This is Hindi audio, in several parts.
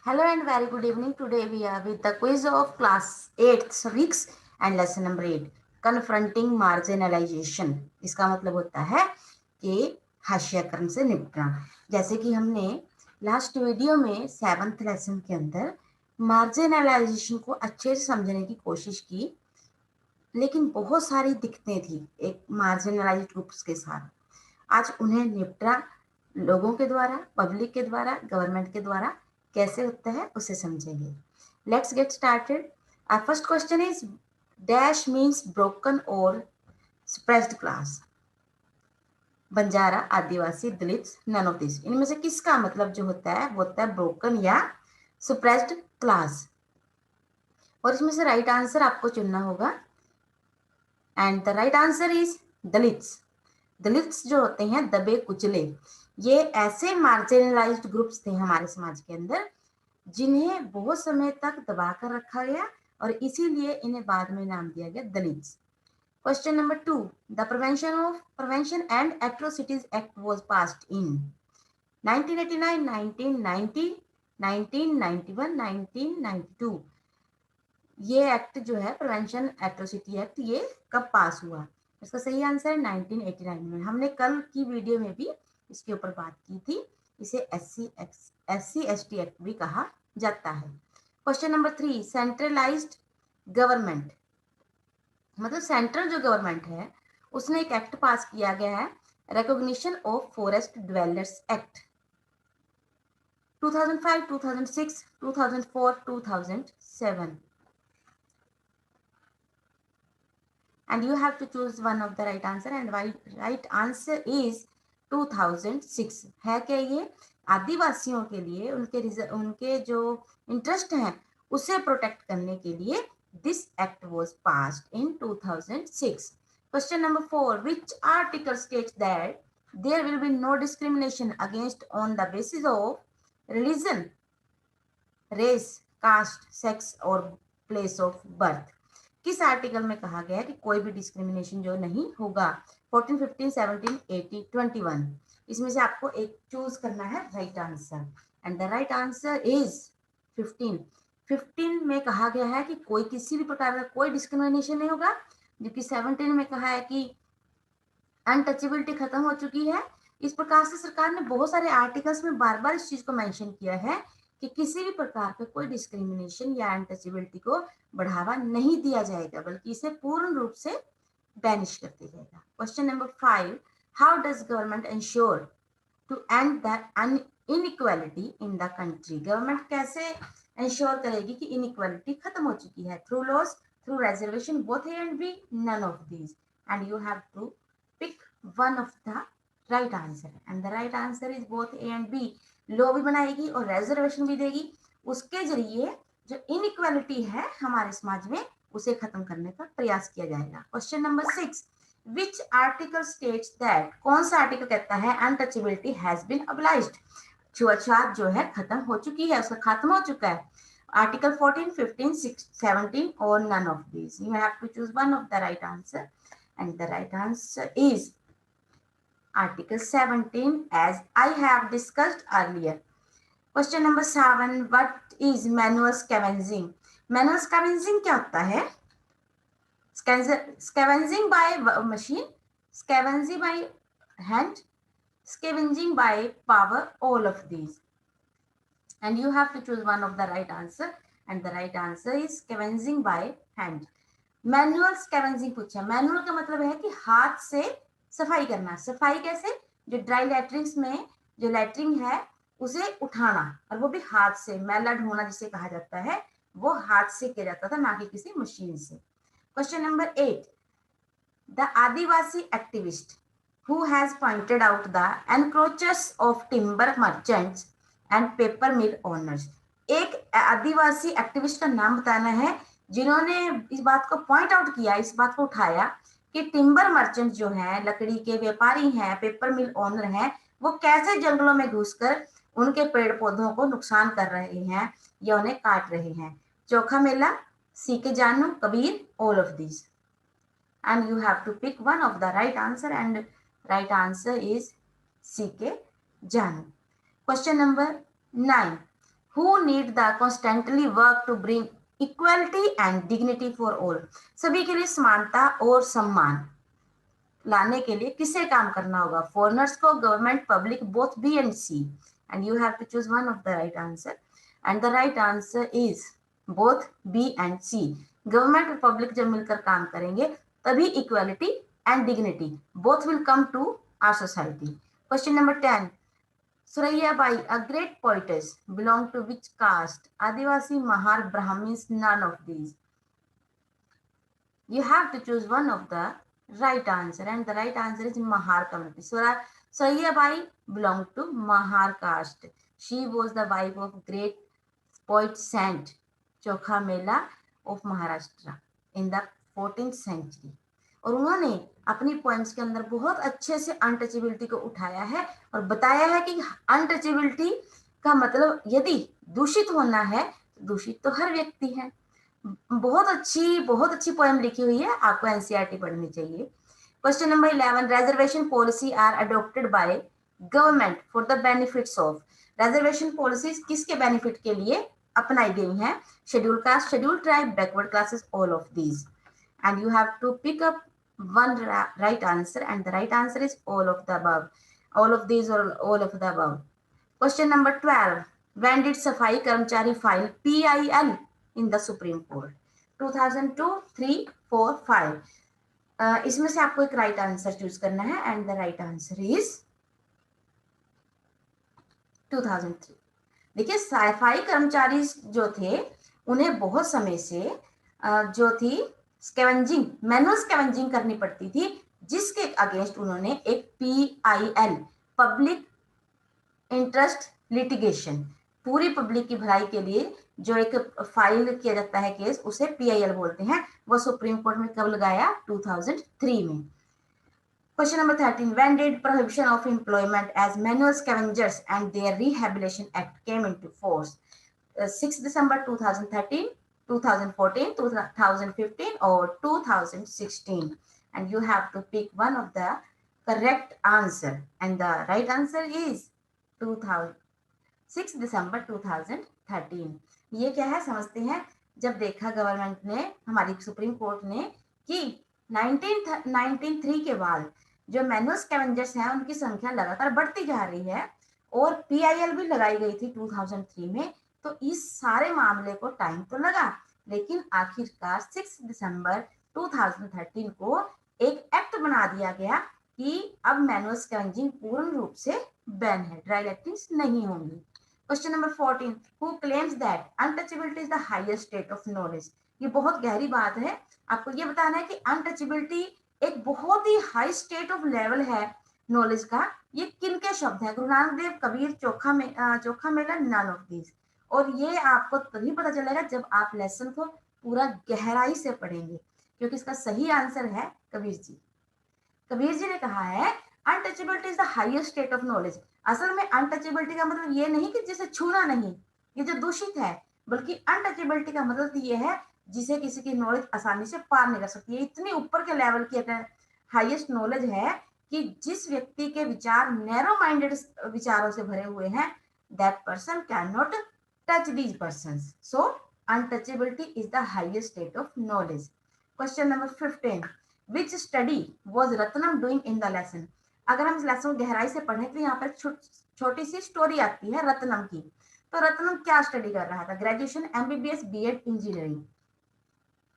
Hello and very good evening. Today we are with the quiz of class 8 civics and lesson number 8 confronting marginalization। इसका मतलब होता है कि हाशियाकरण से निपटना। जैसे कि हमने लास्ट वीडियो में 7th लेसन के अंदर मार्जिनलाइजेशन को अच्छे से समझने की कोशिश की, लेकिन बहुत सारी दिक्कतें थी एक मार्जिनलाइज्ड ग्रुप्स के साथ। आज उन्हें निपटा लोगों के द्वारा, पब्लिक के द्वारा, गवर्नमेंट के द्वारा कैसे होता है उसे समझेंगे। Let's get started. Our first question is dash means broken और suppressed class. Banjara, Adivasi, Dalit, none of this. इनमें से किसका मतलब जो होता है वो होता है ब्रोकन या सप्रेस्ड क्लास। और इसमें से राइट आंसर आपको चुनना होगा and the right answer is Dalits. Dalits जो होते हैं दबे कुचले, ये ऐसे मार्जिनलाइज्ड ग्रुप्स थे हमारे समाज के अंदर जिन्हें बहुत समय तक दबा कर रखा गया और इसीलिए इन्हें बाद में नाम दिया गया Dalits. Question number 2, the prevention and atrocities act was passed in 1989, 1990, 1991, 1992। ये एक्ट जो है प्रिवेंशन एट्रोसिटी एक्ट, ये कब पास हुआ? इसका सही आंसर है 1989 में। हमने कल की वीडियो में भी इसके ऊपर बात की थी। इसे SC/ST एक्ट भी कहा जाता है। क्वेश्चन नंबर 3, सेंट्रलाइज्ड गवर्नमेंट मतलब सेंट्रल जो गवर्नमेंट है उसने एक एक्ट पास किया गया है, recognition of forest dwellers act 2005, 2006, 2004, 2007। and you have to choose one of the right answer and right answer is 2006 है। क्या ये आदिवासियों के लिए उनके जो इंटरेस्ट हैं उसे प्रोटेक्ट करने के लिए this act was passed in 2006। Question number 4, which article states that there will be no discrimination against on the basis of religion, race, caste, sex और place of birth। किस आर्टिकल में कहा गया है कि कोई भी डिस्क्रिमिनेशन जो नहीं होगा? 14, 15, 17, 18, 21। इसमें से आपको एक चूज करना है right answer and the right answer is 15। 15 में कहा गया है कि कोई किसी भी प्रकार का कोई डिस्क्रिमिनेशन नहीं होगा, जबकि 17 में कहा है कि अनटचेबिलिटी खत्म हो चुकी है। इस प्रकार से सरकार ने बहुत सारे आर्टिकल्स में बार बार इस चीज को मेंशन किया है कि किसी भी प्रकार का कोई डिस्क्रिमिनेशन या अनटचेबिलिटी को बढ़ावा नहीं दिया जाएगा, बल्कि इसे पूर्ण रूप से बैनिश कर दिया जाएगा। Question number 5, how does government ensure to end the inequality in the country. Government कैसे इंश्योर करेगी कि इनइक्वालिटी खत्म हो चुकी है? Through laws, through reservation, both A and B, none of these. And you have to pick one of the right answer and the right answer is both A and B। Law भी बनाएगी और रिजर्वेशन भी देगी, उसके जरिए जो इनइक्वालिटी है हमारे समाज में उसे खत्म करने का प्रयास किया जाएगा। Question number 6, which article states that, कौन सा आर्टिकल कहता है अनटचेबिलिटी हैज बीन अबलाइज्ड, छुआछूत जो है खत्म हो चुकी है, उसका खत्म हो चुका है? आर्टिकल 14, 15, 17 और none of these। You have to choose one of the right answer and the right answer is Article 17 as I have discussed earlier। Question number 7, what is manual scavenging? Manual scavenging क्या होता है? Scavenging by machine, scavenging by hand, scavenging by power, all of these and you have to choose one of the right answer and the right answer is scavenging by hand। Manual scavenging पूछा। मैनुअल का मतलब है कि हाथ से सफाई करना। सफाई कैसे? जो ड्राई लैट्रिन्स में जो लैट्रिन है उसे उठाना, और वो भी हाथ से, मैला ढोना जिसे कहा जाता है, वो हाथ से किया जाता था, ना कि किसी मशीन से। Question number 8, the Adivasi activist who has pointed out the encroachers of timber merchants and paper mill owners। एक आदिवासी एक्टिविस्ट का नाम बताना है जिन्होंने इस बात को पॉइंट आउट किया, इस बात को उठाया कि टिम्बर मर्चेंट जो हैं, लकड़ी के व्यापारी हैं, पेपर मिल ओनर हैं, वो कैसे जंगलों में घुसकर उनके पेड़ पौधों को नुकसान कर रहे हैं या उन्हें काट रहे हैं। चोखा मेला, सी के जानू, Kabir, all of this and you have to pick one of the right answer and right answer is C के जानू। Question number 9, who need the constantly work to bring equality and dignity for all. सभी के लिए समानता और सम्मान लाने के लिए किसे काम करना होगा? फॉरेनर्स को, government, public, both B and C, and you have to choose one of the right answer, and the right answer is both B and C. Government और पब्लिक जब मिलकर काम करेंगे तभी equality and dignity both will come to our society. Question number 10, Suraya Bai, a great poetess, belong to which caste? Adivasi, Mahar, Brahmins, none of these. You have to choose one of the right answer, and the right answer is Mahar community. Suraya Bai belonged to Mahar caste. She was the wife of great poet Saint Chokhamela of Maharashtra in the 14th century. और उन्होंने अपनी पोएम्स के अंदर बहुत अच्छे से अनटचेबिलिटी को उठाया है और बताया है कि अनटचेबिलिटी का मतलब यदि दूषित होना है तो दूषित तो हर व्यक्ति है। बहुत अच्छी पोएम लिखी हुई है, आपको एनसीईआरटी पढ़नी चाहिए। Question number 11, reservation policy are adopted by government for the benefits of. Reservation policies किसके बेनिफिट के लिए अपनाई गई हैं? Schedule caste, schedule tribe, backward classes, all of these, and you have to pick up one right answer, and the right answer is all of the above, all of these or all of the above. Question number 12, when did Safai Karmchari file PIL in the Supreme Court? 2002, 3, 4, 5। इसमें से आपको एक राइट आंसर चूज करना है, and the right answer is 2003। देखिए, सफाई कर्मचारी जो थे उन्हें बहुत समय से जो थी स्कैवेंजिंग, मैनुअल स्कैवेंजिंग करनी पड़ती थी, जिसके अगेंस्ट उन्होंने एक PIL, पब्लिक इंटरेस्ट लिटिगेशन, पूरी पब्लिक की भलाई के लिए जो एक फाइल किया जाता है केस, उसे PIL बोलते हैं। वो सुप्रीम कोर्ट में कब लगाया? 2003 में। Question number 13, when did Prohibition of Employment as Manual Scavengers and their Rehabilitation Act came into force? 6 December 2013, 2014, 2015 or 2016, and you have to pick one of the correct answer, and the right answer is 6 December 2013। ये क्या है समझते हैं। जब देखा गवर्नमेंट ने, हमारी सुप्रीम कोर्ट ने, कि 1993 के बाद जो मैनुअल स्कैवेंजर्स हैं उनकी संख्या लगातार बढ़ती जा रही है, और PIL भी लगाई गई थी 2003 में, तो इस सारे मामले को टाइम तो लगा, लेकिन आखिरकार 6 दिसंबर 2013 को एक एक्ट बना दिया गया कि अब मैनुअल स्कैवेंजिंग पूर्ण रूप से बैन है, ड्राई लिफ्टिंग्स नहीं होंगी। Question number 14, who claims that untouchability is the highest state of knowledge. ये बहुत गहरी बात है, आपको ये बताना है कि अनटचेबिलिटी एक बहुत ही हाई स्टेट ऑफ लेवल है नॉलेज का। ये किन के शब्द हैं? गुरु नानक देव, कबीर, चोखा मेला, नन ऑफ दीज। और ये आपको तभी पता चलेगा जब आप लेसन को पूरा गहराई से पढ़ेंगे, क्योंकि इसका सही आंसर है कबीर जी। कबीर जी ने कहा है untouchability is the highest state of knowledge. असल में अनटचेबिलिटी का मतलब ये नहीं कि जिसे छूना नहीं, ये जो दूषित है, बल्कि अनटचेबिलिटी का मतलब ये है जिसे किसी की नॉलेज आसानी से पार नहीं कर सकती है। इतनी ऊपर के लेवल की हाईएस्ट नॉलेज है कि जिस व्यक्ति के विचार नैरो माइंडेड विचारों से भरे हुए हैं, that person can not touch these persons. So untouchability is the highest state of knowledge. Question number 15, which study was Ratnam doing in the lesson. अगर हम इस लेसन को गहराई से पढ़ें तो यहाँ पर छोटी सी स्टोरी आती है रत्नम की। तो रत्नम क्या स्टडी कर रहा था? Graduation, MBBS, BEd, engineering.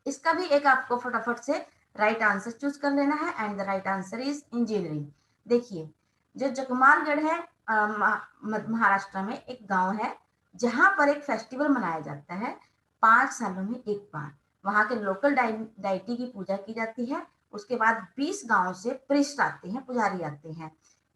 इसका भी एक आपको फटाफट से राइट आंसर चूज कर लेना है, and the right answer is engineering. देखिए, जो जगमालगढ़ है महाराष्ट्र में, एक गांव है जहां पर एक फेस्टिवल मनाया जाता है 5 सालों में एक बार। वहां के लोकल डाइटी की पूजा की जाती है। उसके बाद 20 गांव से प्रीस्ट आते हैं, पुजारी आते हैं।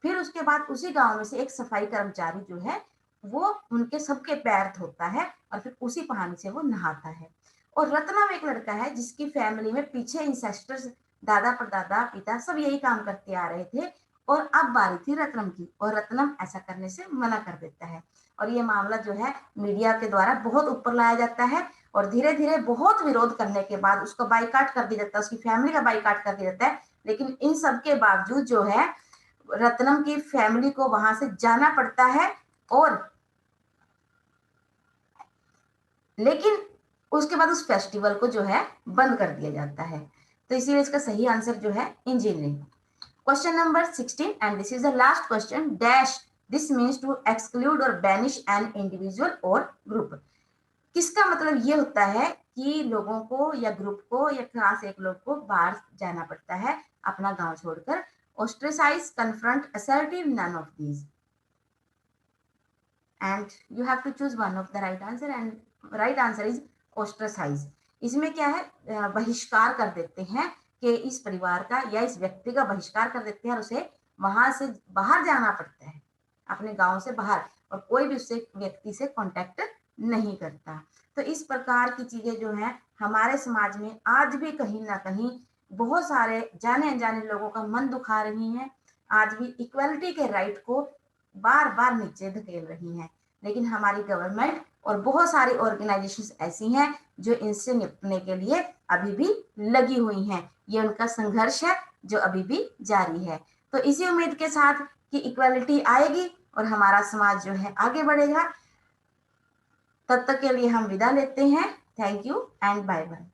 फिर उसके बाद उसी गांव में से एक सफाई कर्मचारी जो है वो उनके सबके पैर धोता है और फिर उसी पानी से वो नहाता है। और रत्नम एक लड़का है जिसकी फैमिली में पीछे इंसेस्टर्स, दादा परदादा पिता सब यही काम करते आ रहे थे, और अब बारी थी रत्नम की, और रत्नम ऐसा करने से मना कर देता है। और ये मामला जो है मीडिया के द्वारा बहुत ऊपर लाया जाता है, और धीरे धीरे बहुत विरोध करने के बाद उसको बाइकाट कर दिया जाता है, उसकी फैमिली का बाइकाट कर दिया जाता है। लेकिन इन सब के बावजूद जो है रत्नम की फैमिली को वहां से जाना पड़ता है, और लेकिन उसके बाद उस फेस्टिवल को जो है बंद कर दिया जाता है। तो इसीलिए इसका सही आंसर जो है engineering. Question number 16 and this is the last question. Dash this means to exclude or banish an individual or group. किसका मतलब ये होता है कि लोगों को या ग्रुप को या क्लास एक लोग को बाहर जाना पड़ता है अपना गांव छोड़कर। ostracize, confront, assertive, none of these, and you have to choose one of the right answer, and right answer is ostracize। इसमें क्या है, बहिष्कार कर देते हैं कि इस परिवार का या इस व्यक्ति का बहिष्कार कर देते हैं और उसे वहां से बाहर जाना पड़ता है, अपने गांव से बाहर, और कोई भी उससे व्यक्ति से कांटेक्ट नहीं करता। तो इस प्रकार की चीजें जो है हमारे समाज में आज भी कहीं ना कहीं बहुत सारे जाने अनजाने लोगों का मन दुखा रही हैं। आज भी इक्वलिटी के राइट को बार बार नीचे धकेल रही हैं। लेकिन हमारी गवर्नमेंट और बहुत सारी ऑर्गेनाइजेशंस ऐसी हैं जो इनसे निपटने के लिए अभी भी लगी हुई हैं। ये उनका संघर्ष है जो अभी भी जारी है। तो इसी उम्मीद के साथ कि इक्वलिटी आएगी और हमारा समाज जो है आगे बढ़ेगा, तब तक के लिए हम विदा लेते हैं। Thank you and bye bye.